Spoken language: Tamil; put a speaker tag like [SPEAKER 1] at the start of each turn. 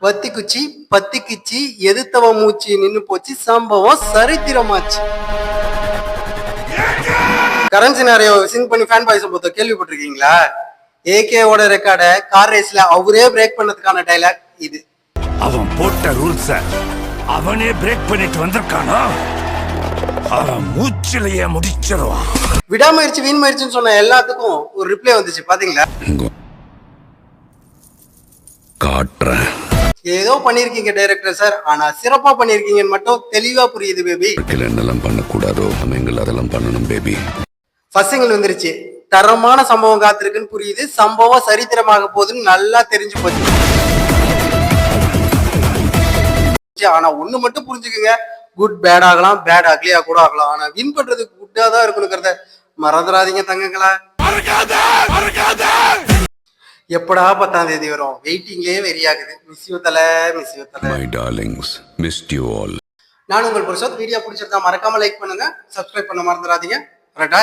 [SPEAKER 1] வத்தி குச்சி பத்தி கிச்சி எதிர்த்தவ மூச்சு நின்னு போச்சு, சம்பவம் சரித்திரமாச்சு. கரண்ட் சினாரியோ சிங் பண்ணி ஃபேன் பாய்ஸ் போத்த கேள்விப்பட்டிருக்கீங்களா? ஏகேவோட ரெக்கார்ட கார் ரேஸ்ல அவரே பிரேக் பண்ணதுக்கான டைலாக் இது.
[SPEAKER 2] அவன் போட்ட ரூல்ஸ அவனே பிரேக் பண்ணிட்டு வந்திருக்கானா? அவன் மூச்சிலேயே முடிச்சிருவான்.
[SPEAKER 1] விடாமுயற்சி வீண் முயற்சின்னு சொன்ன எல்லாத்துக்கும் ஒரு ரிப்ளை வந்துச்சு பாத்தீங்களா?
[SPEAKER 2] காட்டுறேன்.
[SPEAKER 1] ஏதோ பண்ணிருக்கீங்க டைரக்டர் சார், ஆனா சிறப்பா பண்ணிருக்கீங்கன்னு மட்டும் தெளிவா புரியுது பேபி.
[SPEAKER 2] என்னெல்லாம் பண்ணக்கூடாதோ நம்ம அதெல்லாம் பண்ணணும் பேபி.
[SPEAKER 1] ஃபர்ஸ்ட் சிங்கிள் வந்துருச்சு, தரமான சம்பவம் காத்திருக்குன்னு புரியுது, சம்பவம் சரித்திரமாக போகுதுன்னு நல்லா தெரிஞ்சு போச்சு. ஆனா ஒண்ணு மட்டும் புரிஞ்சுக்குங்க, குட் பேட் ஆகலாம், பேட் அக்லியா கூட ஆகலாம், ஆனா வின் பண்றதுக்கு குட்டா தான் இருக்கணுங்கிறத மறந்துடாதீங்க தங்கங்களா. எப்படா 10ஆம் தேதி வரும், வெயிட்டிங்லயே வெறியாகுது. மிஸ் யூ தல, மிஸ் யூ தல.
[SPEAKER 2] My darlings, missed you all.
[SPEAKER 1] நான் உங்கள் புருஷோத். வீடியோ பிடிச்சிருந்தா மறக்காம லைக் பண்ணுங்க, சப்ஸ்கிரைப் பண்ண மறந்துடாதீங்க. கரெக்டா?